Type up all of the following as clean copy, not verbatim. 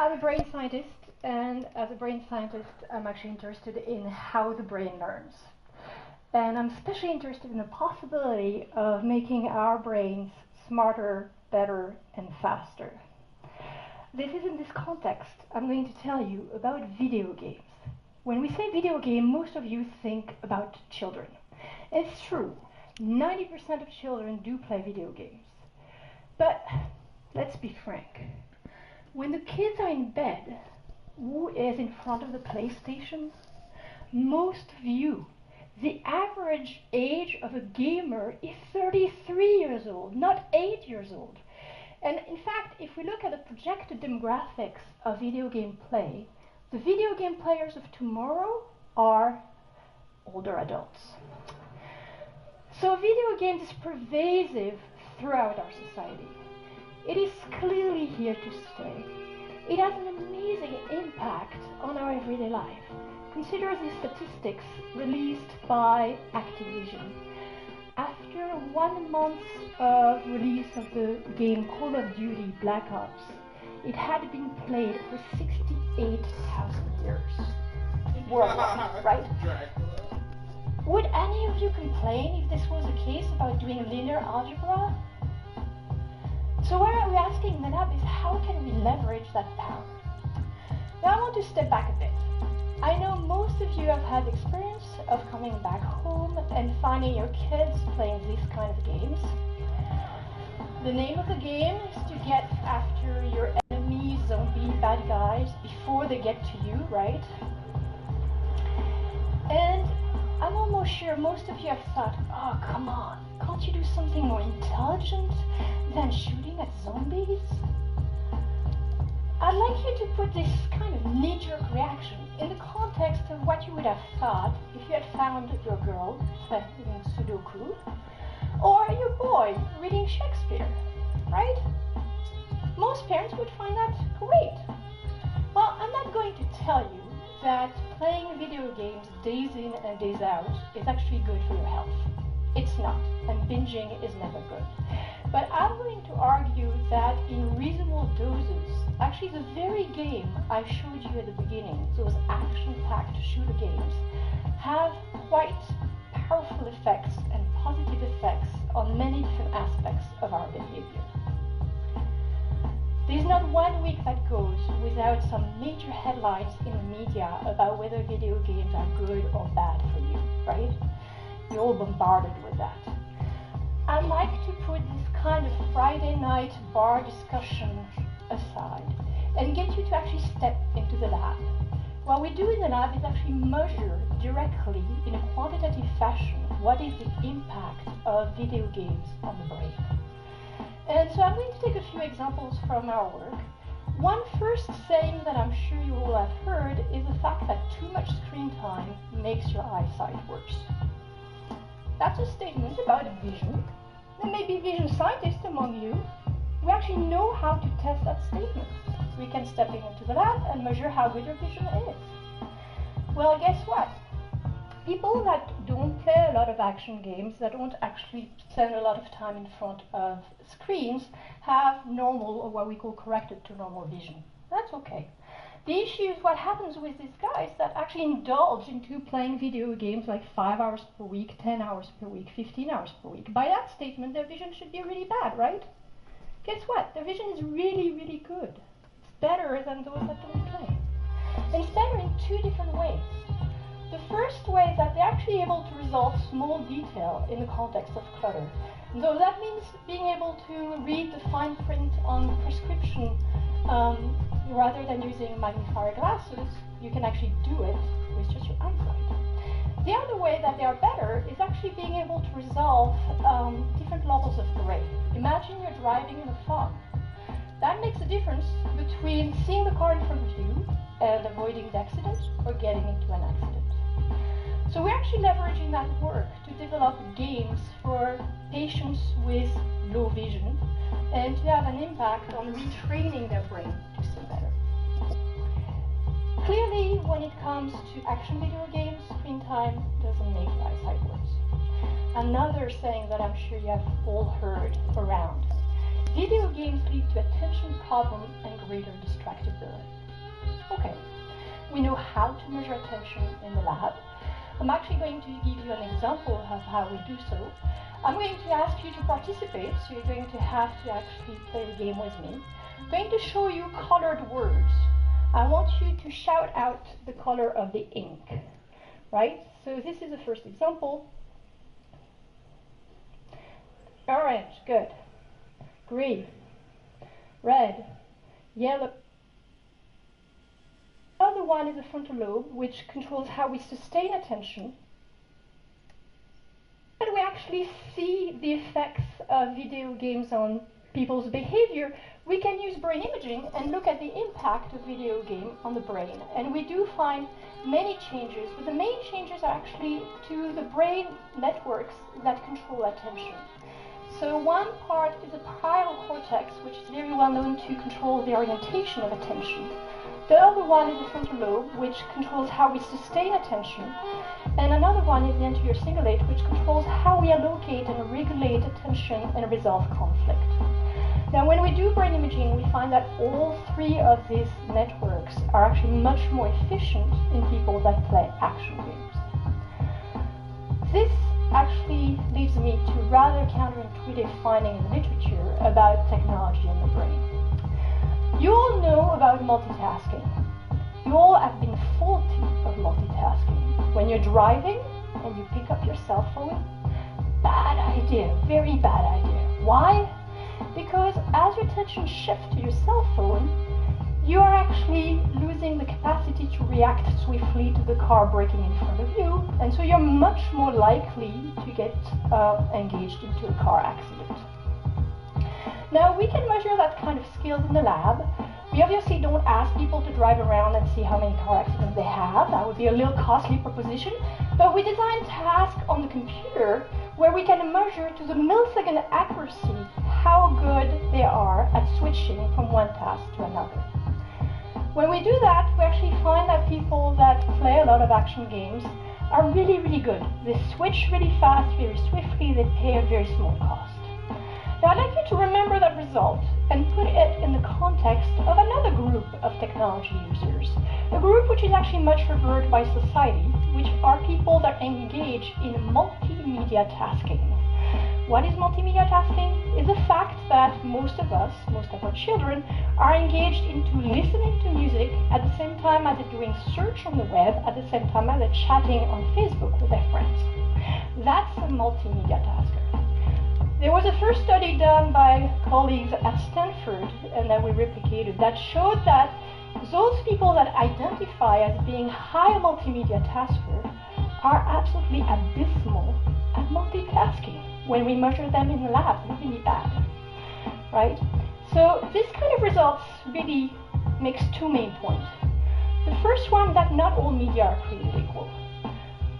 I'm a brain scientist, and as a brain scientist, I'm actually interested in how the brain learns. And I'm especially interested in the possibility of making our brains smarter, better, and faster. This is in this context I'm going to tell you about video games. When we say video game, most of you think about children. It's true, 90% of children do play video games. But let's be frank. When the kids are in bed, who is in front of the PlayStation? Most of you. The average age of a gamer is 33 years old, not 8 years old. And in fact, if we look at the projected demographics of video game play, the video game players of tomorrow are older adults. So video games is pervasive throughout our society. It is clearly here to stay. It has an amazing impact on our everyday life. Consider the statistics released by Activision. After 1 month of release of the game Call of Duty Black Ops, it had been played for 68,000 years worldwide, right? Would any of you complain if this was the case about doing linear algebra? So what we're asking in the lab is how can we leverage that power? Now I want to step back a bit. I know most of you have had experience of coming back home and finding your kids playing these kind of games. The name of the game is to get after your enemy, zombie, bad guys before they get to you, right? And I'm almost sure most of you have thought, oh, come on, can't you do something more intelligent than shooting at zombies? I'd like you to put this kind of knee-jerk reaction in the context of what you would have thought if you had found your girl playing Sudoku or your boy reading Shakespeare, right? Most parents would find that great. Well, I'm not going to tell you that playing video games days in and days out is actually good for your health. It's not, and binging is never good. But I'm going to argue that in reasonable doses, actually the very game I showed you at the beginning, those action-packed shooter games, have quite powerful effects and positive effects on many different aspects of our behavior. There's not 1 week that goes without some major headlines in the media about whether video games are good or bad for you, right? You're all bombarded with that. I'd like to put this kind of Friday night bar discussion aside and get you to actually step into the lab. What we do in the lab is actually measure directly in a quantitative fashion what is the impact of video games on the brain. And so I'm going to take a few examples from our work. One first saying that I'm sure you all have heard is the fact that too much screen time makes your eyesight worse. That's a statement about vision. There may be vision scientists among you. We actually know how to test that statement. We can step into the lab and measure how good your vision is. Well, guess what? People that don't play a lot of action games, that don't actually spend a lot of time in front of screens, have normal, or what we call corrected to normal vision. That's okay. The issue is what happens with these guys that actually indulge into playing video games like 5 hours per week, 10 hours per week, 15 hours per week. By that statement, their vision should be really bad, right? Guess what? Their vision is really, really good. It's better than those that don't play. And it's better in 2 different ways. The first way is that they're actually able to resolve small detail in the context of clutter. And so that means being able to read the fine print on prescription rather than using magnifying glasses. You can actually do it with just your eyesight. The other way that they are better is actually being able to resolve different levels of gray. Imagine you're driving in a fog. That makes a difference between seeing the car in front of you and avoiding the accident or getting into an accident. So we're actually leveraging that work to develop games for patients with low vision and to have an impact on retraining their brain to see better. Clearly, when it comes to action video games, screen time doesn't make your eyesight worse. Another saying that I'm sure you have all heard around: video games lead to attention problem and greater distractibility. We know how to measure attention in the lab. I'm actually going to give you an example of how we do so. I'm going to ask you to participate, so you're going to have to actually play the game with me. I'm going to show you colored words. I want you to shout out the color of the ink, right? So this is the first example. Orange, good. Green, red, yellow. The other one is the frontal lobe, which controls how we sustain attention. And we actually see the effects of video games on people's behavior. We can use brain imaging and look at the impact of video game on the brain. And we do find many changes, but the main changes are actually to the brain networks that control attention. So one part is the parietal cortex, which is very well known to control the orientation of attention. The other one is the frontal lobe, which controls how we sustain attention. And another one is the anterior cingulate, which controls how we allocate and regulate attention and resolve conflict. Now, when we do brain imaging, we find that all three of these networks are actually much more efficient in people that play action games. This actually leads me to rather counterintuitive finding in literature about technology and the brain. You all know about multitasking. You all have been faulty of multitasking. When you're driving and you pick up your cell phone, bad idea, very bad idea. Why? Because as your attention shifts to your cell phone, you are actually losing the capacity to react swiftly to the car braking in front of you, and so you're much more likely to get engaged into a car accident. Now, we can measure that kind of skills in the lab. We obviously don't ask people to drive around and see how many car accidents they have. That would be a little costly proposition. But we design tasks on the computer where we can measure to the millisecond accuracy how good they are at switching from one task to another. When we do that, we actually find that people that play a lot of action games are really, really good. They switch really fast, very swiftly, they pay a very small cost. Now, I'd like you to remember that result and put it in the context of another group of technology users, a group which is actually much revered by society, which are people that engage in multimedia tasking. What is multimedia tasking? Is the fact that most of us, most of our children, are engaged into listening to music at the same time as they're doing search on the web, at the same time as they're chatting on Facebook with their friends. That's a multimedia tasker. There was a first study done by colleagues at Stanford, and that we replicated, that showed that those people that identify as being high multimedia taskers are absolutely abysmal at multitasking. When we measure them in the lab, really bad, right? So this kind of results really makes two main points. The first one, that not all media are created equal.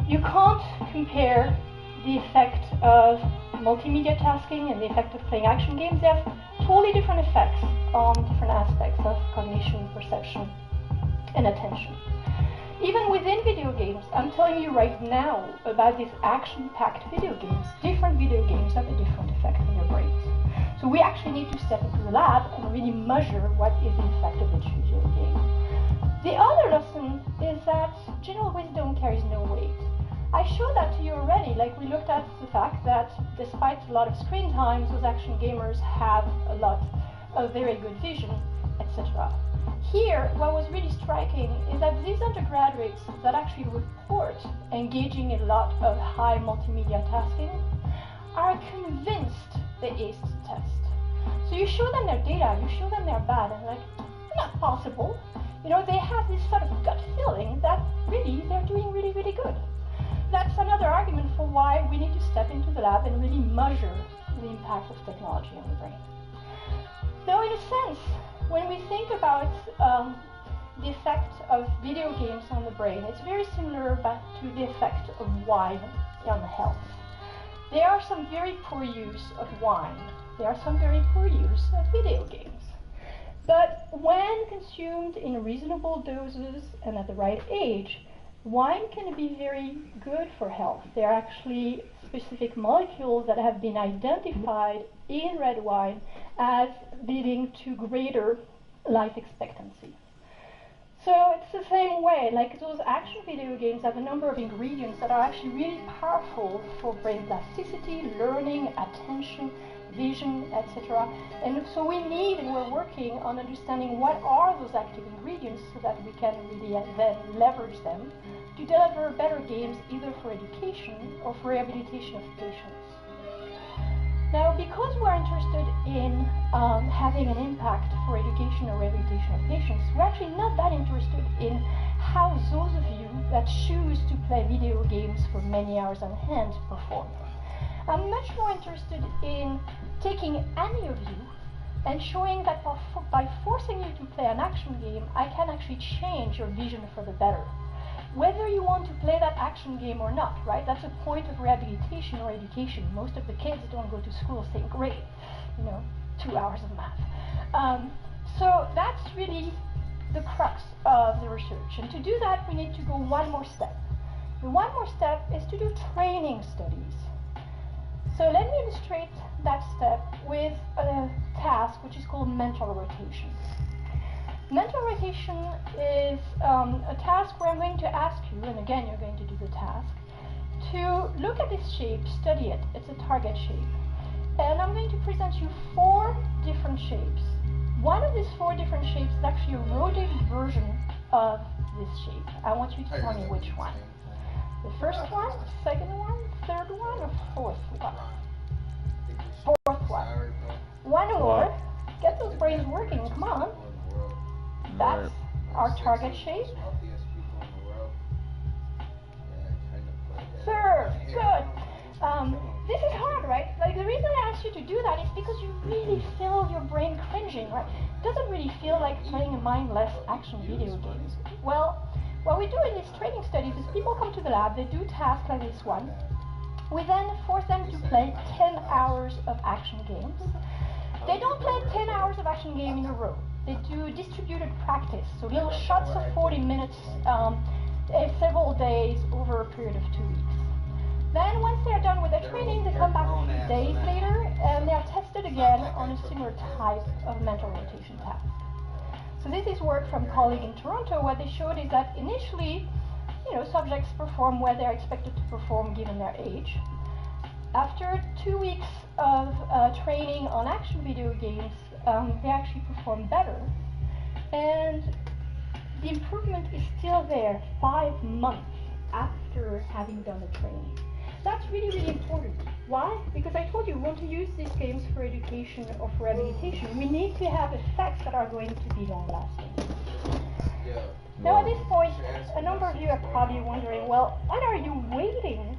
You can't compare the effect of multimedia tasking and the effect of playing action games. They have totally different effects on different aspects of cognition, perception, and attention. Even within video games, I'm telling you right now about these action-packed video games. Different video games have a different effect on your brains. So we actually need to step into the lab and really measure what is the effect of each video game. The other lesson is that general wisdom carries no weight. I showed that to you already, like we looked at the fact that despite a lot of screen time, those action gamers have a lot of very good vision, etc. Here, what was really striking is that these undergraduates that actually report engaging in a lot of high multimedia tasking are convinced they aced the test. So you show them their data, you show them they're bad, and like, not possible. You know, they have this sort of gut feeling that really they're doing really, really good. That's another argument for why we need to step into the lab and really measure the impact of technology on the brain. Now, in a sense, when we think about the effect of video games on the brain, it's very similar back to the effect of wine on the health. There are some very poor use of wine. There are some very poor use of video games. But when consumed in reasonable doses and at the right age, wine can be very good for health. There are actually specific molecules that have been identified in red wine as leading to greater life expectancy. So it's the same same way, like those action video games have a number of ingredients that are actually really powerful for brain plasticity, learning, attention, vision, etc. And so we need, and we're working on understanding what are those active ingredients so that we can really then leverage them to deliver better games either for education or for rehabilitation of patients. Now, because we're interested in having an impact for education or rehabilitation of patients, we're actually not that interested in how those of you that choose to play video games for many hours on hand perform. I'm much more interested in taking any of you and showing that by forcing you to play an action game, I can actually change your vision for the better. Whether you want to play that action game or not, right? That's a point of rehabilitation or education. Most of the kids don't go to school saying, great, 2 hours of math. So that's really the crux of the research. And to do that, we need to go one more step. The one more step is to do training studies. So let me illustrate that step with a task which is called mental rotation. Mental rotation is a task where I'm going to ask you, and again you're going to do the task, to look at this shape, study it. It's a target shape. And I'm going to present you 4 different shapes. One of these 4 different shapes is actually a rotated version of this shape. I want you to tell me which one. The first one, second one, third one, or fourth one? Fourth one. One more. Get those brains working, come on. That's our target shape. Third, good. This is hard, right? Like the reason I asked you to do that is because you really feel your brain cringing, right? It doesn't really feel like playing a mindless action video game. Well, what we do in these training studies is people come to the lab, they do tasks like this one. We then force them to play 10 hours of action games. They don't play 10 hours of action game in a row. They do distributed practice, so little shots of 40 minutes, several days over a period of 2 weeks. Then once they're done with their training, they come back a few days later and they're tested again on a similar type of mental rotation task. So this is work from a colleague in Toronto. What they showed is that initially, subjects perform where they're expected to perform given their age. After 2 weeks of training on action video games, they actually perform better. And the improvement is still there 5 months after having done the training. That's really, really important. Why? Because I told you, we want to use these games for education or for rehabilitation. We need to have effects that are going to be long-lasting. Now at this point, a number of you are probably wondering, well, what are you waiting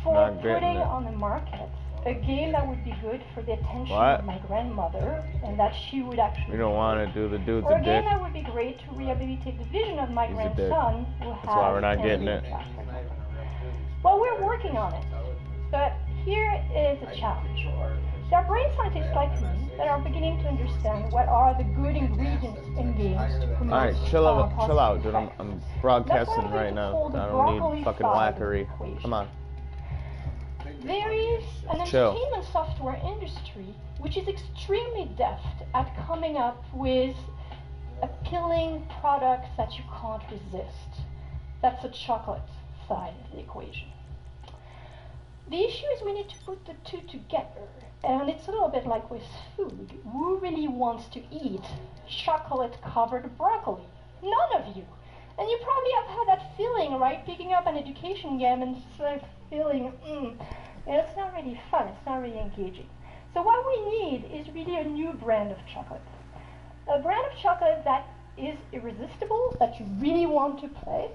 for putting on the market a game that would be good for the attention of my grandmother and that she would actually... We don't want to do the dude or a game that would be great to rehabilitate the vision of my grandson who has... That's why we're not getting it. Well, we're working on it, but here is a challenge. There are brain scientists like me that are beginning to understand what are the good ingredients in games to promote... Alright, chill out, dude. I'm broadcasting right now. I don't need fucking wackery. Come on. There is an entertainment software industry which is extremely deft at coming up with appealing products that you can't resist. That's the chocolate side of the equation. The issue is we need to put the two together, and it's a little bit like with food. Who really wants to eat chocolate-covered broccoli? None of you. And you probably have had that feeling, right? Picking up an education game and sort of feeling, it's not really fun, it's not really engaging. So what we need is really a new brand of chocolate. A brand of chocolate that is irresistible, that you really want to play,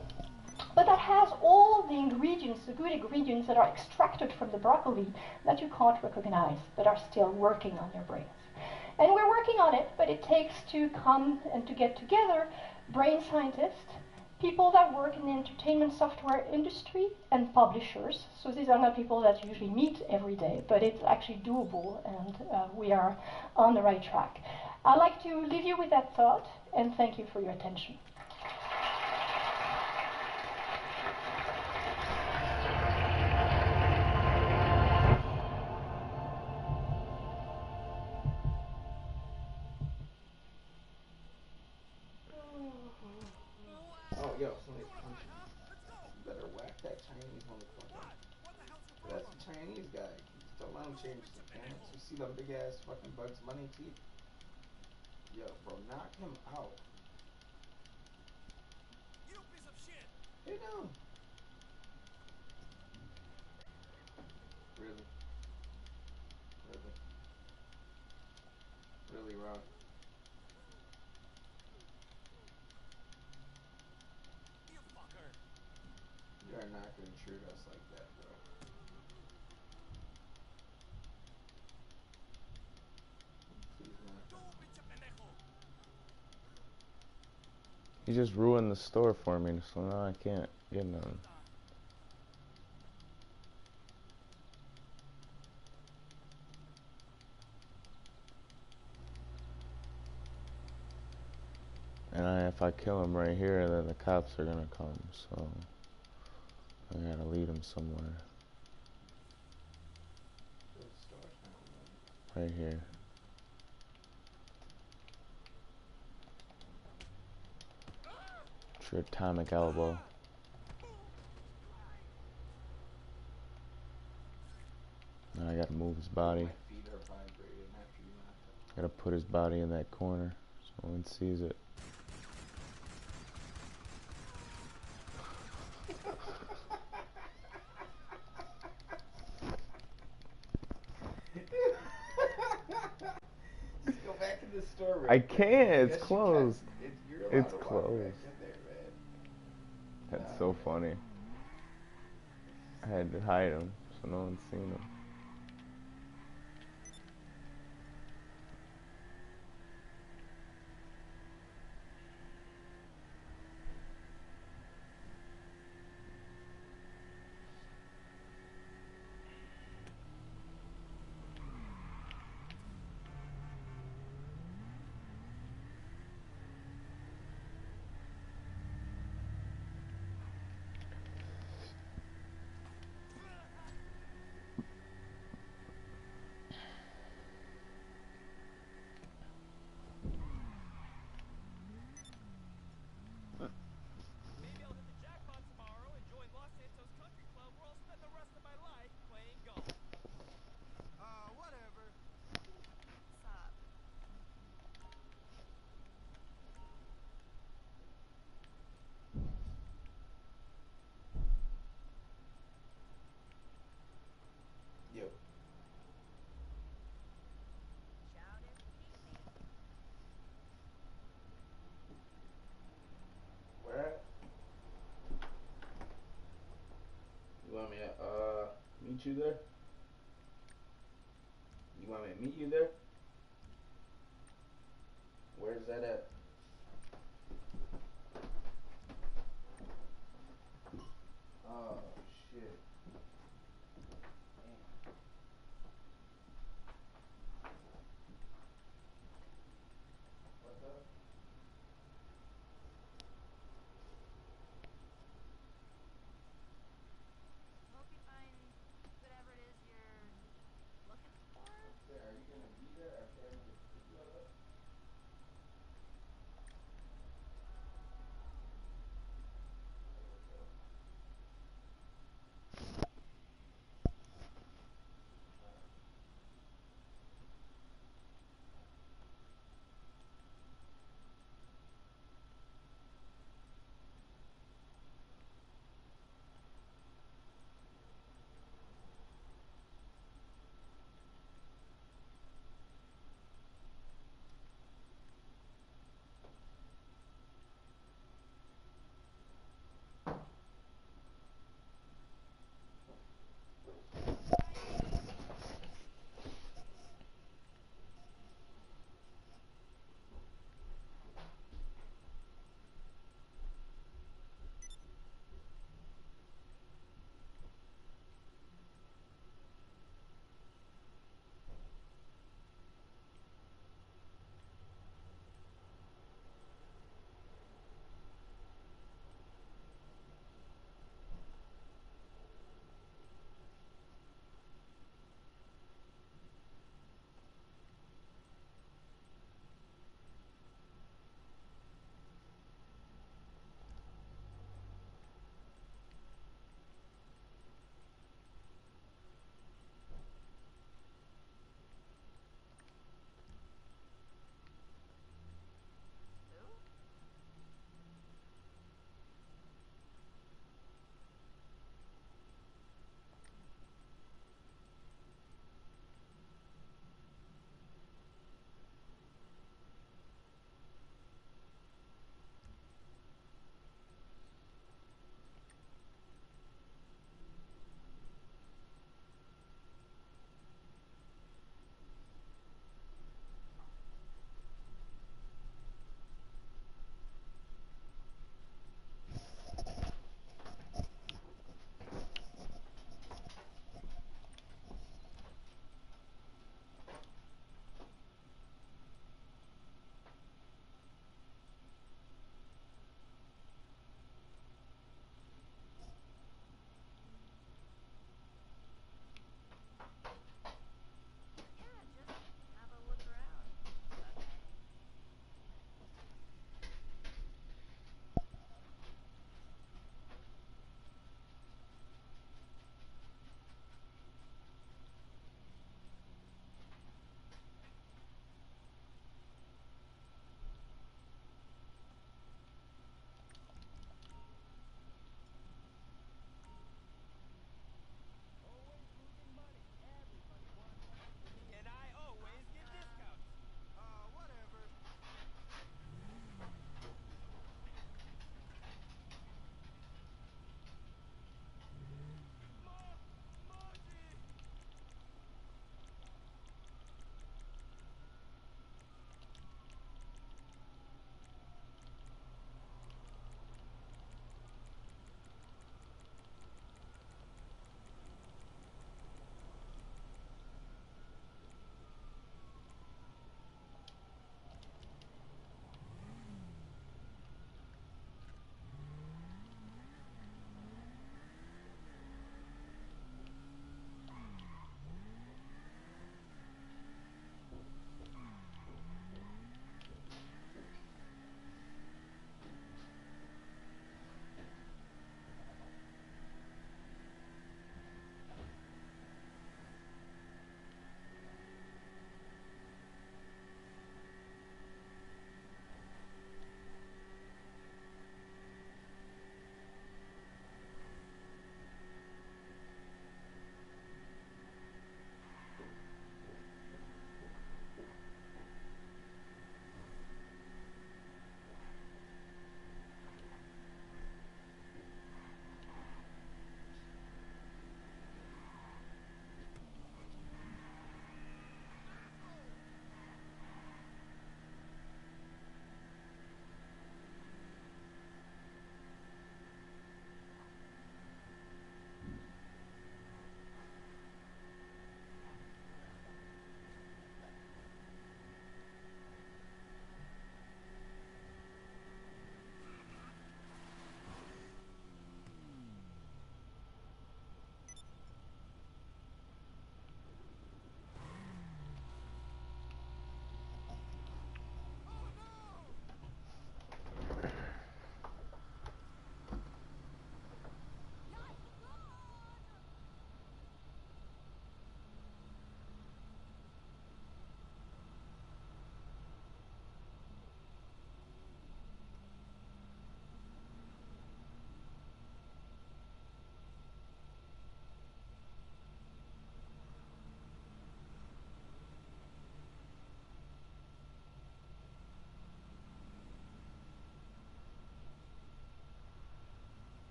but that has all the ingredients, the good ingredients that are extracted from the broccoli that you can't recognize, but are still working on your brains. And we're working on it, but it takes to come and to get together brain scientists, people that work in the entertainment software industry, and publishers. So these are not people that you usually meet every day, but it's actually doable, and we are on the right track. I'd like to leave you with that thought, and thank you for your attention. yo, somebody's punching. You better whack that Chinese motherfucker. That's a Chinese guy. Just let him change his pants. You see them big ass fucking Bugs Bunny teeth? Yo, bro, knock him out. You piece of shit. Hey, no. Really? Really? Really, Ron? You fucker. You are not gonna treat us like that, bro. Please not. He just ruined the store for me, so now I can't get none. And if I kill him right here, then the cops are gonna come, so I gotta lead him somewhere. Right here. It's your atomic elbow. Now I gotta move his body. Gotta put his body in that corner so no one sees it. Just go back to the store. I can't. It's yes, closed. It's closed. That's so funny. I had to hide him so no one's seen him. Maybe I'll hit the jackpot tomorrow and join Los Santos Country Club where I'll spend the rest of my life playing golf. Whatever. Stop. Yo. Where at? You want me to, meet you there? You want me to meet you there? Where's that at? Oh, shit. What's up? Hope you find whatever it is you're looking for. Are you gonna be there after I pick you up?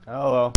Hello.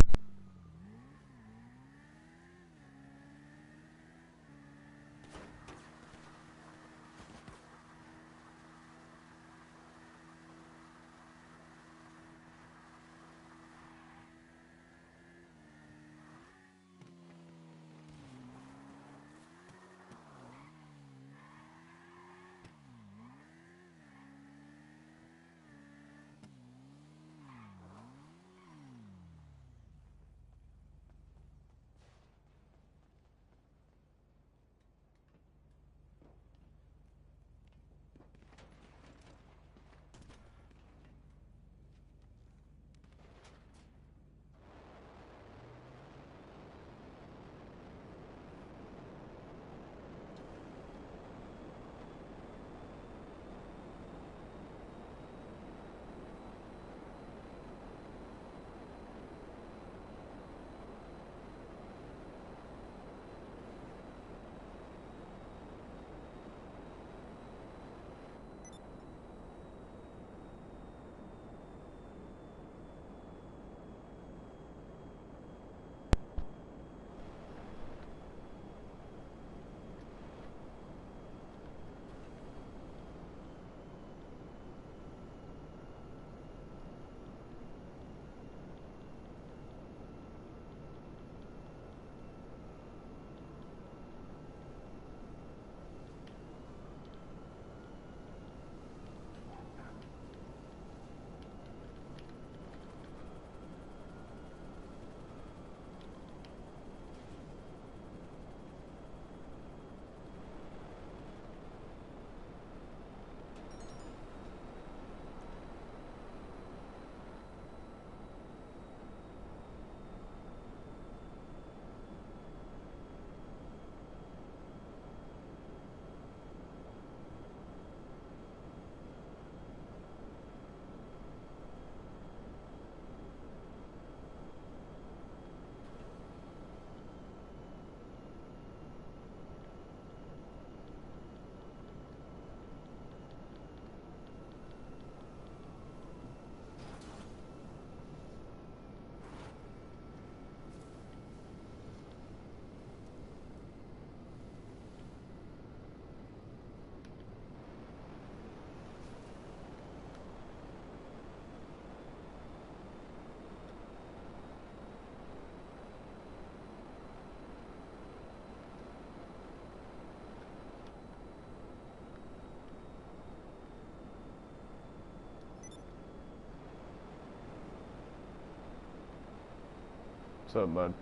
What's up, bud?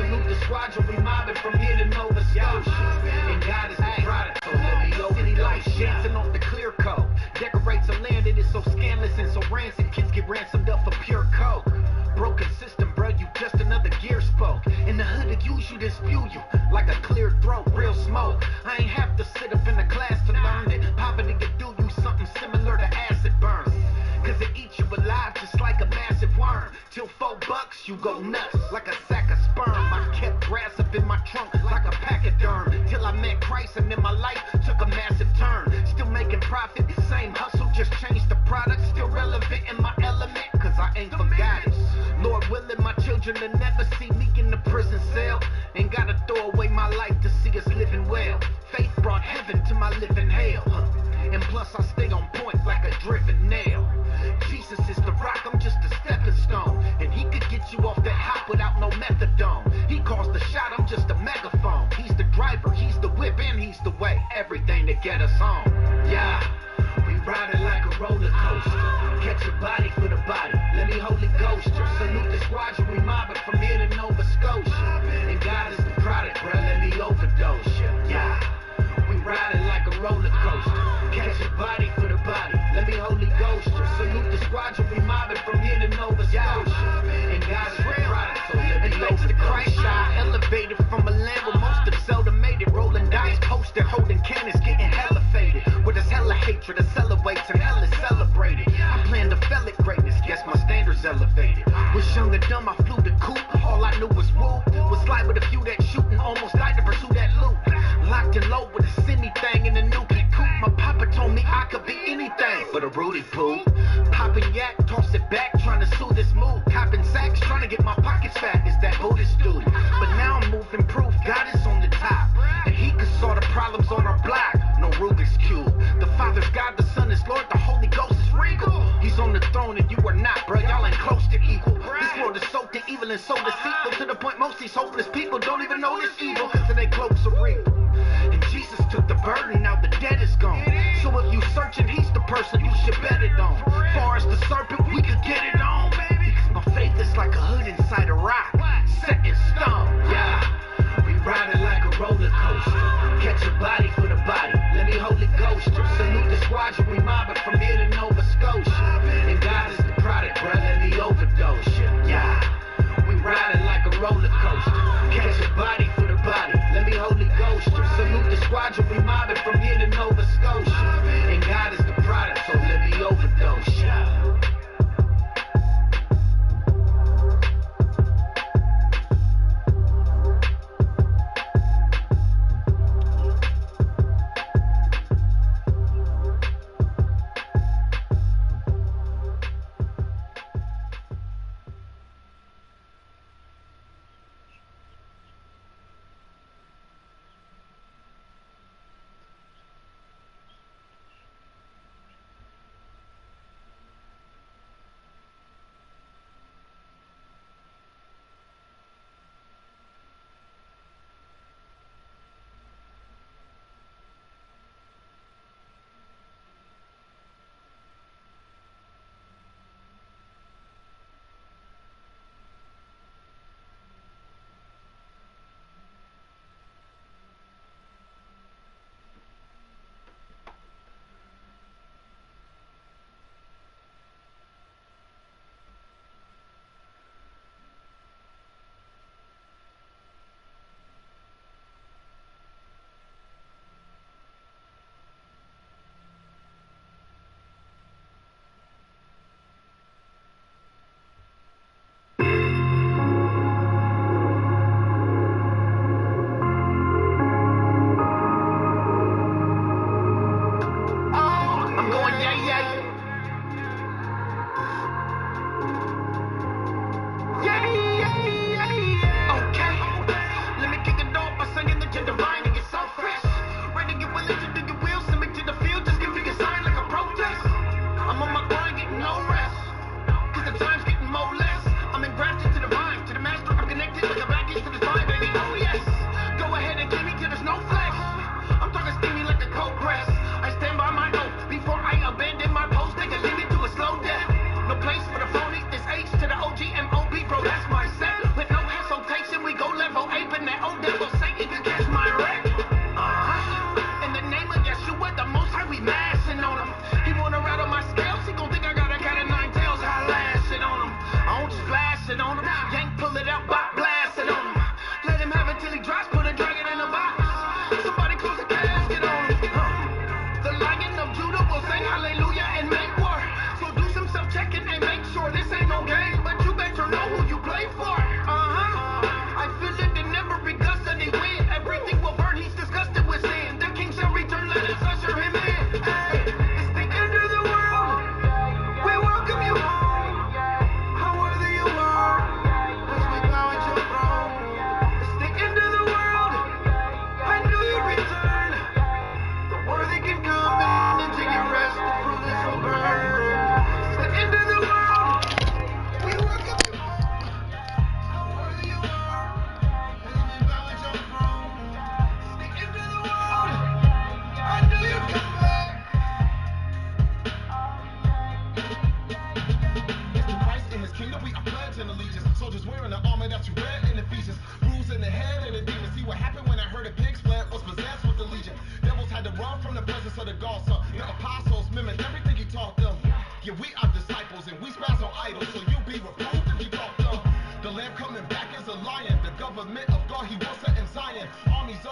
Salute the squadron, we mobbing from here to Nova Scotia. And God is the product, so let me over the life. Dancing off the clear coat. Decorates a land that is so scandalous and so rancid. Kids get ransomed up for pure coke. Broken system, bro, you just another gear spoke. In the hood, to use you, then spew you like a clear throat, real smoke. I ain't have to sit up in the class to learn it. Papa nigga do you something similar to acid burn. Cause it eats you alive just like a massive worm. Till $4, you go nuts like a sack of sperm. I kept grass up in my trunk like a pachyderm. Till I met Christ and then my life took a massive turn. Still making profit, same hustle, just changed the product. Still relevant in my element, cause I ain't forgot it. Lord willing, my children to never see me in the prison cell. Ain't gotta throw away my life to see us living well. Faith brought heaven to my living hell. And plus I stay on point like a driven nail. Jesus is the rock, I'm just a stepping stone. And he could get you off that hop without no methadone. He calls the shot, I'm just a megaphone. He's the driver, he's the whip, and he's the way. Everything to get us home. Yeah, we riding like a roller coaster. Catch a body for the body, let me Holy Ghost you. Salute the squadron, we mobbing from here to Nova Scotia. And God is the product, bro, let me overdose you. Yeah, we riding like a roller coaster. Catch a body for the body, let me Holy Ghost you. Salute the squadron, we mobbing from here to Nova Scotia. And God is the product, so let me over the Christ shot. Elevated from a land where most of seldom made it. Rolling dice, posted, holding cannons, getting hella faded. Where there's hella hatred, a celebrates and hell is celebrated. I plan to fell it greatness, guess my standards elevated. Was young and dumb, I flew the coop, all I knew was woo. Was slide with a few that shootin', almost died to pursue that loot. Locked and low with a Sydney thing in the nuclear coupe. My papa told me I could be anything but a Rudy Poo. Poppin' yak, toss it back, trying to sue this move. Copping sacks, trying to get my pockets fat, is that Buddhist dude. But now I'm moving proof, God is on the top. And he could solve the problems on our block, no Rubik's Cube. The Father's God, the Son is Lord, the Holy Ghost is regal. He's on the throne and you are not, bro, y'all ain't close to equal. This world is soaked in evil and so deceitful, to the point most these hopeless people don't even know this evil, cause of they cloaks are real. And Jesus took the burden, now the debt is gone. So if you searching, he's the person you should bet it on. Far as the serpent, we could get it on. Because my faith is like a hood inside a rock, set in stone. Yeah, we riding like a roller coaster. Catch a body for the body, let me Holy Ghost you. Salute the squadron, we mobbing from here to Nova Scotia. And God is the product, bro, let me overdose you. Yeah, we riding like a roller coaster. Catch a body for the body, let me Holy Ghost you. Salute the squadron, we mobbing from here to Nova Scotia. And God is the product, so let me overdose you.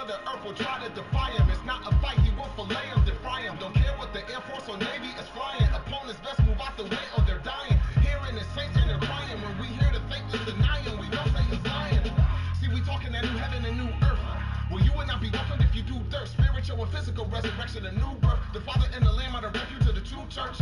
of the earth will try to defy him. It's not a fight, he will fillet him, defy him. Don't care what the Air Force or Navy is flying. Opponents best move out the way or they're dying. Hearing the saints and they're crying. When we hear the faith is denying, we know Satan's lying. See, we talking that new heaven and new earth. Well, you would not be welcomed if you do dirt. Spiritual and physical resurrection, a new birth. The Father and the Lamb are the refuge of the true church.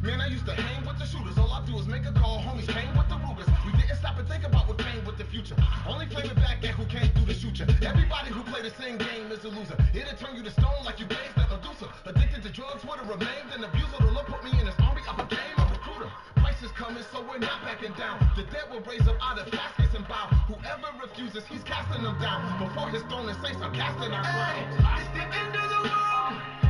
Man, I used to hang with the shooters. All I do is make a call, homies came with the Rugers. We didn't stop and think about what came with the future. Only flaming back at who came through the shooter. Everybody who played the same game is a loser. It'll turn you to stone like you gazed at Medusa. Addicted to drugs would have remained an abuser. The Lord put me in his army, I became a recruiter. Christ is coming, so we're not backing down. The dead will raise up out of caskets and bow. Whoever refuses, he's casting them down. Before his throne, the saints are casting our crown. It's the end of the world.